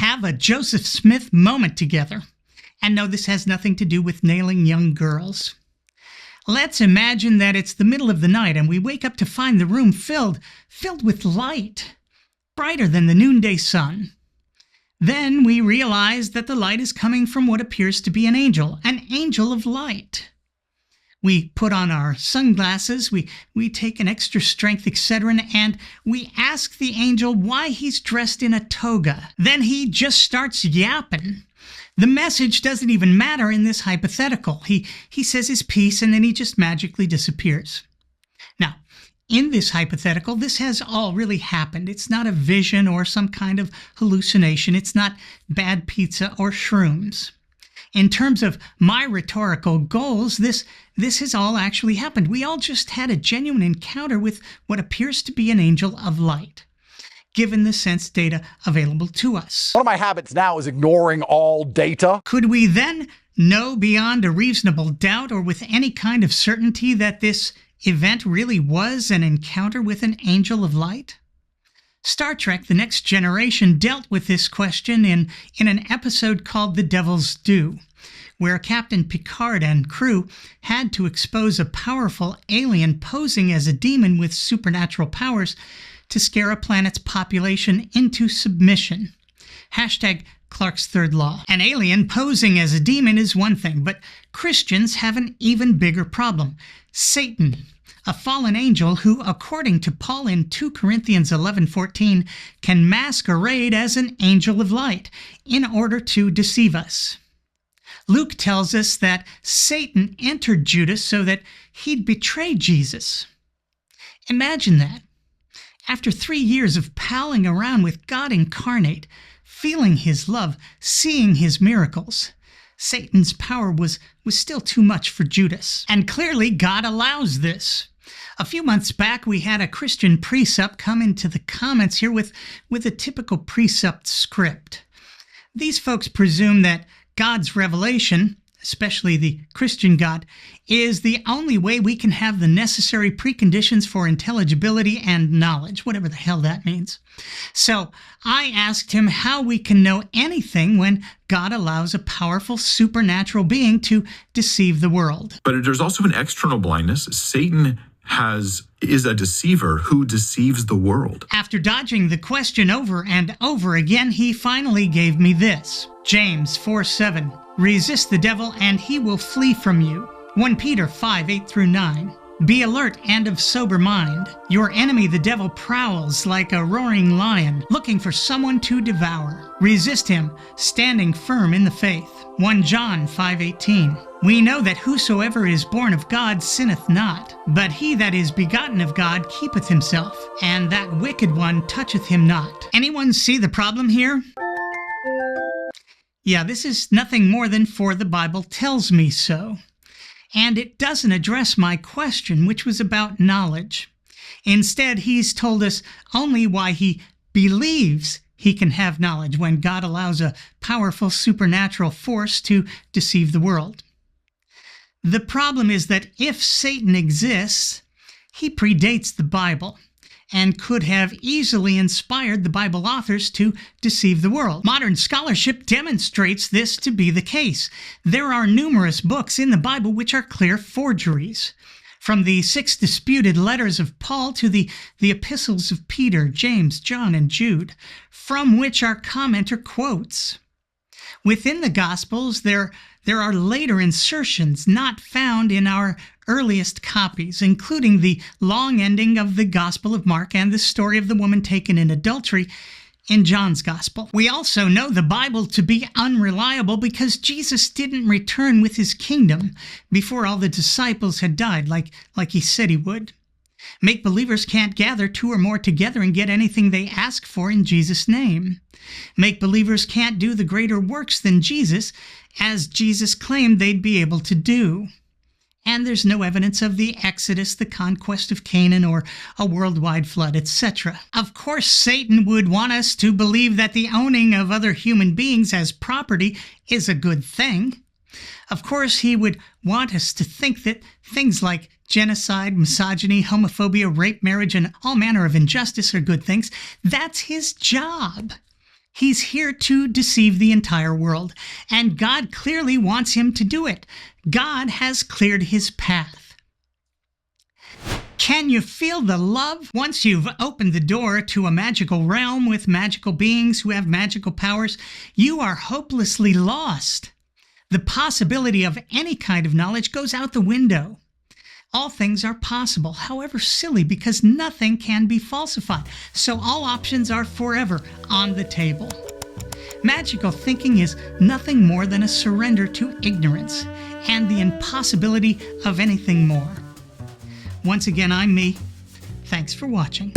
have a Joseph Smith moment together. And no, this has nothing to do with nailing young girls. Let's imagine that it's the middle of the night and we wake up to find the room filled with light, brighter than the noonday sun. Then we realize that the light is coming from what appears to be an angel of light. We put on our sunglasses, we take an extra strength Excedrin, and we ask the angel why he's dressed in a toga. Then he just starts yapping. The message doesn't even matter in this hypothetical. He says his piece and then he just magically disappears. Now, in this hypothetical, this has all really happened. It's not a vision or some kind of hallucination. It's not bad pizza or shrooms. In terms of my rhetorical goals, this has all actually happened. We all just had a genuine encounter with what appears to be an angel of light, given the sense data available to us. One of my habits now is ignoring all data. Could we then know beyond a reasonable doubt or with any kind of certainty that this event really was an encounter with an angel of light? Star Trek: The Next Generation dealt with this question in an episode called The Devil's Due, where Captain Picard and crew had to expose a powerful alien posing as a demon with supernatural powers to scare a planet's population into submission. Hashtag Clark's Third Law. An alien posing as a demon is one thing, but Christians have an even bigger problem. Satan, a fallen angel who, according to Paul in 2 Corinthians 11:14, can masquerade as an angel of light in order to deceive us. Luke tells us that Satan entered Judas so that he'd betray Jesus. Imagine that. After 3 years of palling around with God incarnate, feeling his love, seeing his miracles, Satan's power was still too much for Judas. And clearly God allows this. A few months back, we had a Christian precept come into the comments here with a typical precept script. These folks presume that God's revelation, especially the Christian God, is the only way we can have the necessary preconditions for intelligibility and knowledge, whatever the hell that means. So I asked him how we can know anything when God allows a powerful supernatural being to deceive the world. But there's also an external blindness. Satan is a deceiver who deceives the world. After dodging the question over and over again, he finally gave me this. James 4:7. Resist the devil and he will flee from you. 1 Peter 5:8-9. Be alert and of sober mind. Your enemy, the devil, prowls like a roaring lion, looking for someone to devour. Resist him, standing firm in the faith. 1 John 5:18. We know that whosoever is born of God sinneth not, but he that is begotten of God keepeth himself, and that wicked one toucheth him not. Anyone see the problem here? Yeah, this is nothing more than "for the Bible tells me so." And it doesn't address my question, which was about knowledge. Instead, he's told us only why he believes he can have knowledge when God allows a powerful supernatural force to deceive the world. The problem is that if Satan exists, he predates the Bible and could have easily inspired the Bible authors to deceive the world. Modern scholarship demonstrates this to be the case. There are numerous books in the Bible which are clear forgeries, from the 6 disputed letters of Paul to the epistles of Peter, James, John, and Jude, from which our commenter quotes. Within the Gospels, there are later insertions not found in our earliest copies, including the long ending of the Gospel of Mark and the story of the woman taken in adultery in John's Gospel. We also know the Bible to be unreliable because Jesus didn't return with his kingdom before all the disciples had died, like he said he would. Make-believers can't gather 2 or more together and get anything they ask for in Jesus' name. Make-believers can't do the greater works than Jesus, as Jesus claimed they'd be able to do. And there's no evidence of the Exodus, the conquest of Canaan, or a worldwide flood, etc. Of course, Satan would want us to believe that the owning of other human beings as property is a good thing. Of course, he would want us to think that things like genocide, misogyny, homophobia, rape, marriage, and all manner of injustice are good things. That's his job. He's here to deceive the entire world, and God clearly wants him to do it. God has cleared his path. Can you feel the love once you've opened the door to a magical realm with magical beings who have magical powers? You are hopelessly lost. The possibility of any kind of knowledge goes out the window. All things are possible, however silly, because nothing can be falsified. So all options are forever on the table. Magical thinking is nothing more than a surrender to ignorance and the impossibility of anything more. Once again, I'm me. Thanks for watching.